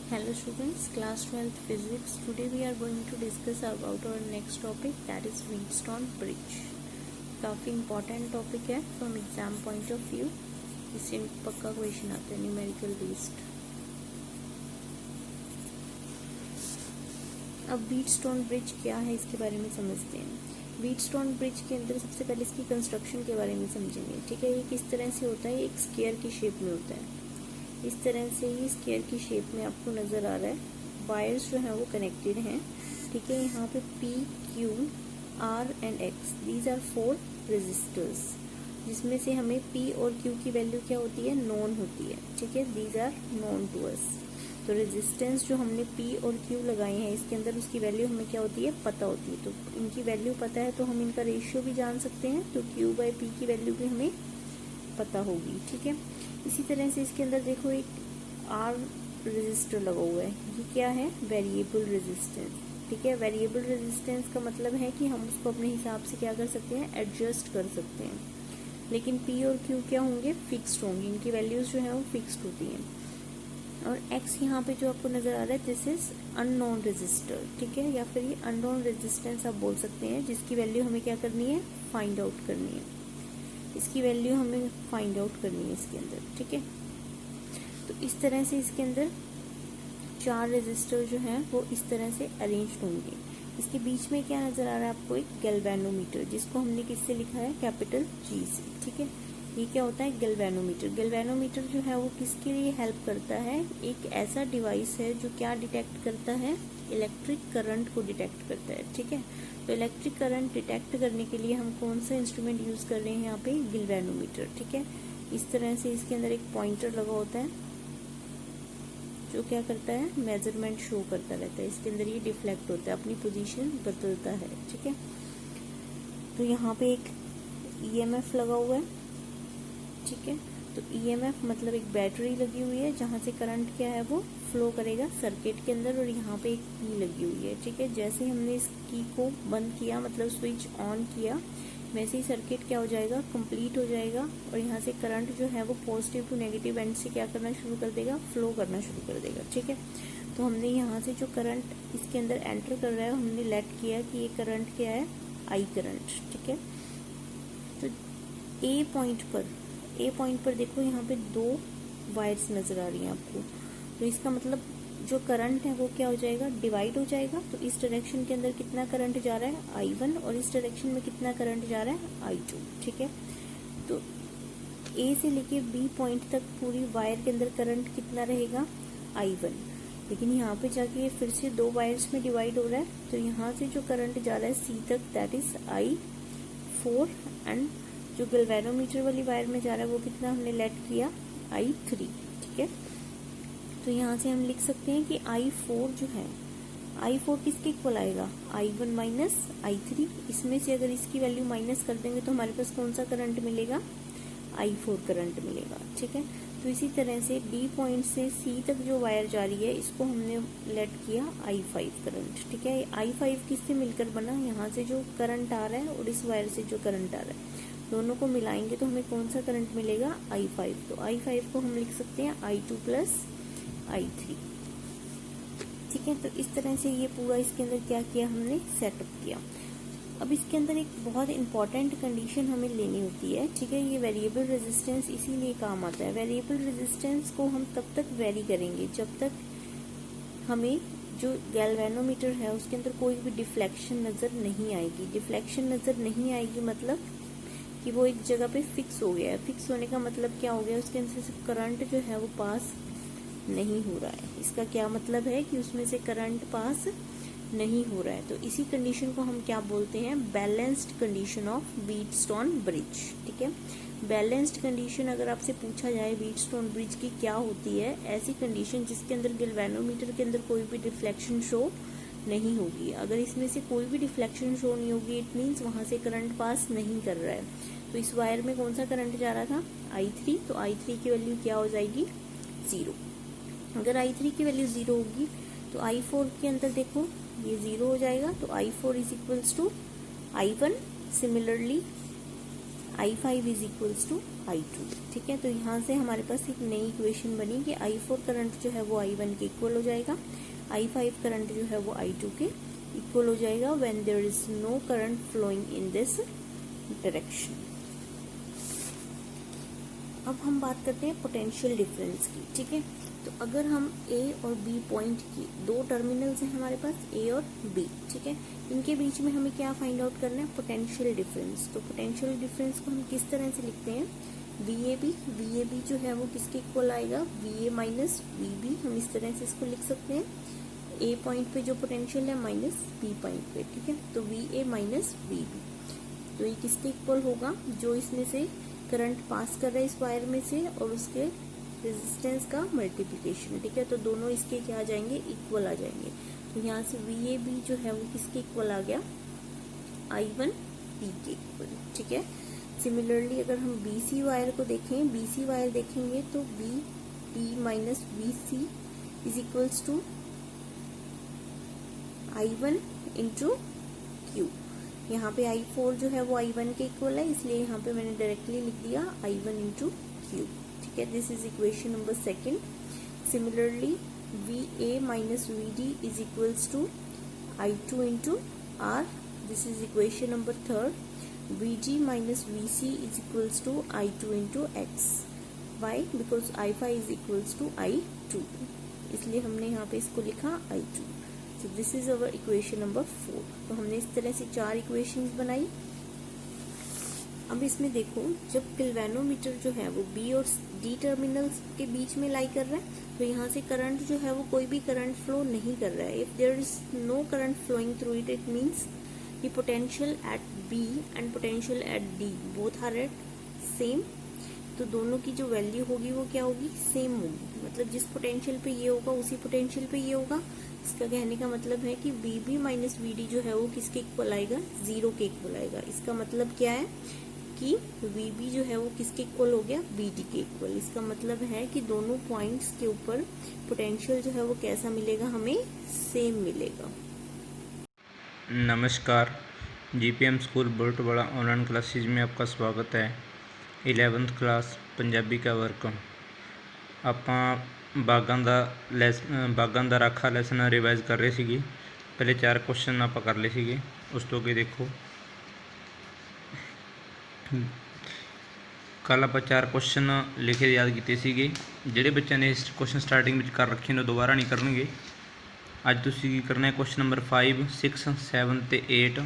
Hello students, class 12th physics. Today we are going to discuss about our next topic, that is Wheatstone bridge. काफ़ी important topic है from exam point of view. इससे पक्का question आता है numerical based. अब Wheatstone bridge क्या है इसके बारे में समझते हैं. व्हीटस्टोन ब्रिज के अंदर सबसे पहले इसकी कंस्ट्रक्शन के बारे में समझेंगे. ठीक है, ये किस तरह से होता है. एक स्क्वायर की शेप में होता है. इस तरह से ये स्क्वायर की शेप में आपको नज़र आ रहा है. वायर्स जो हैं वो कनेक्टेड हैं. ठीक है, यहाँ पे P, Q, R and X, these are 4 resistors, जिसमें से हमें P और Q की वैल्यू क्या होती है, नोन होती है. ठीक है, these are known to us. तो रेजिस्टेंस जो हमने P और Q लगाए हैं इसके अंदर, उसकी वैल्यू हमें क्या होती है, पता होती है. तो इनकी वैल्यू पता है तो हम इनका रेशियो भी जान सकते हैं. तो Q/P की वैल्यू भी हमें पता होगी. ठीक है, इसी तरह से इसके अंदर देखो एक R रेजिस्टर लगा हुआ है. ये क्या है, वेरिएबल रेजिस्टेंस. ठीक है, वेरिएबल रेजिस्टेंस का मतलब है कि हम उसको अपने हिसाब से क्या कर सकते हैं, एडजस्ट कर सकते हैं. लेकिन P और Q क्या होंगे, फिक्स्ड होंगे. इनकी वैल्यूज जो है वो फिक्स्ड होती हैं. और X यहाँ पे जो आपको नजर आ रहा है, दिस इज अननोन रेजिस्टर. ठीक है, या फिर ये अननोन रेजिस्टेंस आप बोल सकते हैं, जिसकी वैल्यू हमें क्या करनी है, फाइंड आउट करनी है. इसकी वैल्यू हमें फाइंड आउट करनी है इसके अंदर. ठीक है, तो इस तरह से इसके अंदर 4 रेजिस्टर जो हैं वो इस तरह से अरेंज होंगे. इसके बीच में क्या नजर आ रहा है आपको, एक गैल्वेनोमीटर, जिसको हमने किससे लिखा है, कैपिटल G से. ठीक है, ये क्या होता है, गैल्वेनोमीटर. गैल्वेनोमीटर जो है वो किसके लिए हेल्प करता है, एक ऐसा डिवाइस है जो क्या डिटेक्ट करता है, इलेक्ट्रिक करंट को डिटेक्ट करता है. ठीक है, तो इलेक्ट्रिक करंट डिटेक्ट करने के लिए हम कौन सा इंस्ट्रूमेंट यूज कर रहे हैं यहाँ पे, गैल्वेनोमीटर. ठीक है, इस तरह से इसके अंदर एक पॉइंटर लगा होता है जो क्या करता है, मेजरमेंट शो करता रहता है. इसके अंदर ये डिफ्लेक्ट होता है, अपनी पोजीशन बदलता है. ठीक है, तो यहाँ पे एक EMF लगा हुआ है. ठीक है, तो EMF मतलब एक बैटरी लगी हुई है जहाँ से करंट क्या है वो फ्लो करेगा सर्किट के अंदर. और यहाँ पे एक की लगी हुई है. ठीक है, जैसे हमने इस की को बंद किया, मतलब स्विच ऑन किया, वैसे ही सर्किट क्या हो जाएगा, कंप्लीट हो जाएगा. और यहाँ से करंट जो है वो पॉजिटिव टू नेगेटिव एंड से क्या करना शुरू कर देगा, फ्लो करना शुरू कर देगा. ठीक है, तो हमने यहाँ से जो करंट इसके अंदर एंटर कर रहा है, हमने लेट किया कि ये करंट क्या है, I करंट. ठीक है, तो ए पॉइंट पर देखो यहाँ पे 2 वायर्स नजर आ रही हैं आपको. तो इसका मतलब जो करंट है वो क्या हो जाएगा, डिवाइड हो जाएगा. तो इस डायरेक्शन के अंदर कितना करंट जा रहा है, I1, और इस डायरेक्शन में कितना करंट जा रहा है, I2. ठीक है, तो A से लेके B पॉइंट तक पूरी वायर के अंदर करंट कितना रहेगा, I1. लेकिन यहाँ पे जाके ये फिर से 2 वायर्स में डिवाइड हो रहा है. तो यहाँ से जो करंट जा रहा है C तक, दैट इज I4. एंड जो गैल्वेनोमीटर वाली वायर में जा रहा है वो कितना हमने लेट किया, I3. ठीक है, तो यहाँ से हम लिख सकते हैं कि I4 जो है, I4 किसके इक्वल आएगा, I1 माइनस I3. इसमें से अगर इसकी वैल्यू माइनस कर देंगे तो हमारे पास कौन सा करंट मिलेगा, I4 करंट मिलेगा. ठीक है, तो इसी तरह से B पॉइंट से C तक जो वायर जा रही है, इसको हमने लेट किया I5 करंट. ठीक है, I5 किससे मिलकर बना, यहाँ से जो करंट आ रहा है और इस वायर से जो करंट आ रहा है, दोनों को मिलाएंगे तो हमें कौन सा करंट मिलेगा, I5. तो I5 को हम लिख सकते हैं I2 प्लस I3. ठीक है, तो इस तरह से ये पूरा इसके अंदर क्या किया, हमने सेटअप किया. अब इसके अंदर एक बहुत इंपॉर्टेंट कंडीशन हमें लेनी होती है. ठीक है, ये वेरिएबल रेजिस्टेंस इसीलिए काम आता है. वेरिएबल रेजिस्टेंस को हम तब तक वेरी करेंगे जब तक हमें जो गैल्वेनोमीटर है उसके अंदर कोई भी डिफ्लेक्शन नजर नहीं आएगी. डिफ्लेक्शन नजर नहीं आएगी मतलब कि वो एक जगह पे फिक्स हो गया है. फिक्स होने का मतलब क्या हो गया, उसके अंदर से करंट जो है वो पास नहीं हो रहा है. इसका क्या मतलब है कि उसमें से करंट पास नहीं हो रहा है. तो इसी कंडीशन को हम क्या बोलते हैं, balanced condition of Wheatstone bridge. ठीक है, बैलेंस्ड कंडीशन अगर आपसे पूछा जाए व्हीटस्टोन ब्रिज की क्या होती है, ऐसी कंडीशन जिसके अंदर गैल्वेनोमीटर के अंदर कोई भी डिफ्लेक्शन शो नहीं होगी. अगर इसमें से कोई भी डिफ्लेक्शन शो नहीं होगी, इट मीन्स वहां से करंट पास नहीं कर रहा है. तो इस वायर में कौन सा करंट जा रहा था, I3. तो I3 की वैल्यू क्या हो जाएगी, 0. अगर I3 की वैल्यू 0 होगी तो I4 के अंदर देखो ये 0 हो जाएगा. तो I4 is equals to I1. Similarly I5 is equals to I2। ठीक है, तो यहाँ से हमारे पास एक नई इक्वेशन बनी कि I4 करंट जो है वो I1 के इक्वल हो जाएगा, I5 करंट जो है वो I2 के इक्वल हो जाएगा when there is no current flowing in this direction. अब हम बात करते हैं पोटेंशियल डिफरेंस की। ठीक है, तो अगर हम ए और बी पॉइंट की दो टर्मिनल्स हैं हमारे पास, ए और बी। ठीक है, इनके बीच में हमें क्या फाइंड आउट करना है, पोटेंशियल डिफरेंस। तो पोटेंशियल डिफरेंस को हम किस तरह से लिखते हैं, वी ए बी जो है वो किसके इक्वल आएगा, V A minus V B. हम इस तरह से इसको लिख सकते हैं, ए पॉइंट पे जो पोटेंशियल है माइनस बी पॉइंट पे। ठीक है, तो V A minus V B, तो ये किसके इक्वल होगा, जो इसमें से करंट पास कर रहा है इस वायर में से और उसके रेजिस्टेंस का मल्टीप्लिकेशन। ठीक है, तो दोनों इसके क्या आ जाएंगे, इक्वल आ जाएंगे। तो यहाँ से वी ए बी जो है वो किसके इक्वल आ गया, I1 बी के इक्वल। ठीक है, सिमिलरली अगर हम BC वायर को देखें, BC वायर देखेंगे तो B D minus V C is equals to I1 into Q. यहाँ पे I4 जो है वो I1 के इक्वल है, इसलिए यहाँ पे मैंने डायरेक्टली लिख दिया I1 इंटू क्यू। ठीक है, this is equation number second. Similarly VA minus VD is equals to I2 into R, this is equation number third. VG minus VC is equals to I2 into X। Why, because I5 is equals to I2, इसलिए हमने यहाँ पे इसको लिखा I2। So this is our equation number 4। तो हमने इस तरह से 4 इक्वेशंस बनाई। अब इसमें देखो, जब गैल्वेनोमीटर जो है वो बी और डी टर्मिनल्स के बीच में लाई कर रहा है, तो यहाँ से करंट जो है वो कोई भी करंट फ्लो नहीं कर रहा है। If there is no current flowing through it, it means the potential at B and potential at D both are at same. तो दोनों की जो वैल्यू होगी वो क्या होगी, सेम होगी। मतलब जिस पोटेंशियल पे ये होगा उसी पोटेंशियल पे ये होगा। इसका कहने का मतलब है कि VB माइनस VD जो है वो किसके इक्वल आएगा, 0 के इक्वल आएगा। इसका मतलब क्या है कि VB जो है वो किसके इक्वल हो गया, VD के इक्वल। इसका मतलब है कि दोनों पॉइंट्स के ऊपर पोटेंशियल जो है वो कैसा मिलेगा, हमें सेम मिलेगा। नमस्कार, GPM स्कूल बड़ोटवाड़ा ऑनलाइन क्लासेज में आपका स्वागत है। 11th क्लास पंजाबी का वर्क ਆਪਾਂ ਬਾਗਾਂ ਦਾ ਰਾਖਾ ਲੈਸਨ ਰਿਵਾਈਜ਼ ਕਰ ਰਹੇ ਸੀਗੇ। ਪਹਿਲੇ 4 ਕੁਐਸਚਨ ਆਪਾਂ ਕਰ ਲਏ ਸੀਗੇ। ਉਸ ਤੋਂ ਅੱਗੇ ਦੇਖੋ, ਕੱਲ ਆਪਾਂ 4 ਕੁਐਸਚਨ ਲਿਖੇ ਯਾਦ ਕੀਤੇ ਸੀਗੇ। ਜਿਹੜੇ ਬੱਚਿਆਂ ਨੇ ਇਸ ਕੁਐਸਚਨ ਸਟਾਰਟਿੰਗ ਵਿੱਚ ਕਰ ਰੱਖੇ ਨੇ ਦੁਬਾਰਾ ਨਹੀਂ ਕਰਨਗੇ। ਅੱਜ ਤੁਸੀਂ ਕੀ ਕਰਨਾ ਹੈ, ਕੁਐਸਚਨ ਨੰਬਰ 5, 6, 7 ਤੇ 8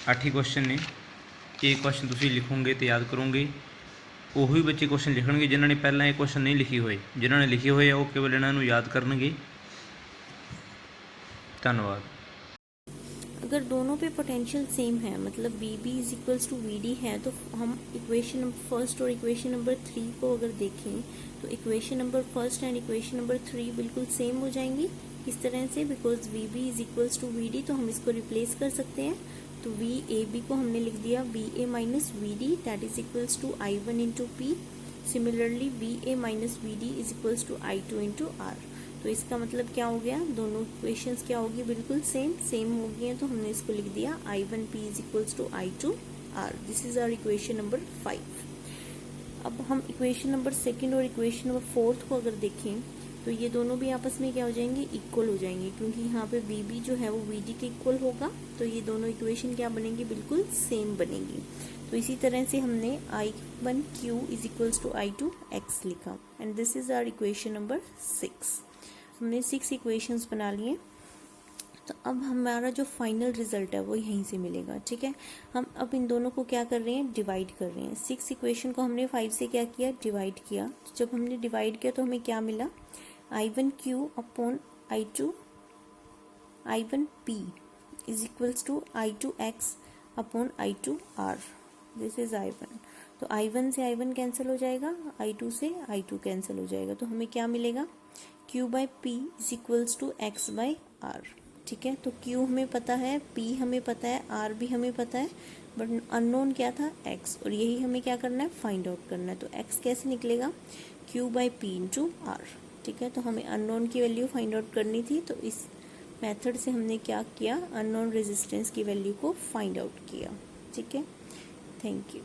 8 ਹੀ ਕੁਐਸਚਨ ਨੇ। ਇਹ ਕੁਐਸਚਨ ਤੁਸੀਂ ਲਿਖੋਗੇ ਤੇ ਯਾਦ ਕਰੋਗੇ। ਉਹੀ ਬੱਚੇ क्वेश्चन लिखणगे जिन्हों ने पहला ये क्वेश्चन नहीं लिखे हुए। जिन्होंने लिखे हुए वो केवल इन्हों याद करनगे। धन्यवाद। अगर दोनों पे पोटेंशियल सेम है, मतलब VB is equals to VD है, तो हम इक्वेशन नंबर फर्स्ट और इक्वेशन नंबर 3 को अगर देखें तो equation number first and equation number 3 बिल्कुल सेम हो जाएंगी। इस तरह से, because VB is equals to VD, तो हम इसको रिप्लेस कर सकते हैं। तो VAB को हमने लिख दिया VA minus VD, that is equals to I1 into P। Similarly VA minus VD is equals to I2 into R। तो इसका मतलब क्या हो गया, दोनों इक्वेशंस क्या होगी, बिल्कुल सेम हो गई हैं। तो हमने इसको लिख दिया I1P is equals to I2 R। This is our equation number 5। अब हम इक्वेशन नंबर 2 और इक्वेशन नंबर 4 को अगर देखें तो ये दोनों भी आपस में क्या हो जाएंगे, इक्वल हो जाएंगे, क्योंकि यहाँ पे VB जो है वो VD के इक्वल होगा। तो ये दोनों इक्वेशन क्या बनेंगी, बिल्कुल सेम बनेंगी। तो इसी तरह से हमने I1Q is equals to I2X लिखा, and this is our equation number 6। हमने 6 इक्वेशंस बना लिए। तो अब हमारा जो फाइनल रिजल्ट है वो यहीं से मिलेगा। ठीक है, हम अब इन दोनों को क्या कर रहे हैं, डिवाइड कर रहे हैं। 6 इक्वेशन को हमने 5 से क्या किया, डिवाइड किया। तो जब हमने डिवाइड किया तो हमें क्या मिला, I1Q upon I1P is equals to I2X upon I2R। This is I1। तो I1 से I1 कैंसिल हो जाएगा, I2 से I2 कैंसिल हो जाएगा। तो हमें क्या मिलेगा, Q by P is equals to X by R। ठीक है, तो Q हमें पता है, P हमें पता है, R भी हमें पता है, बट अननोन क्या था, X, और यही हमें क्या करना है, फाइंड आउट करना है। तो X कैसे निकलेगा, Q by P into R। ठीक है, तो हमें अननोन की वैल्यू फाइंड आउट करनी थी। तो इस मेथड से हमने क्या किया, अननोन रेजिस्टेंस की वैल्यू को फाइंड आउट किया। ठीक है, थैंक यू।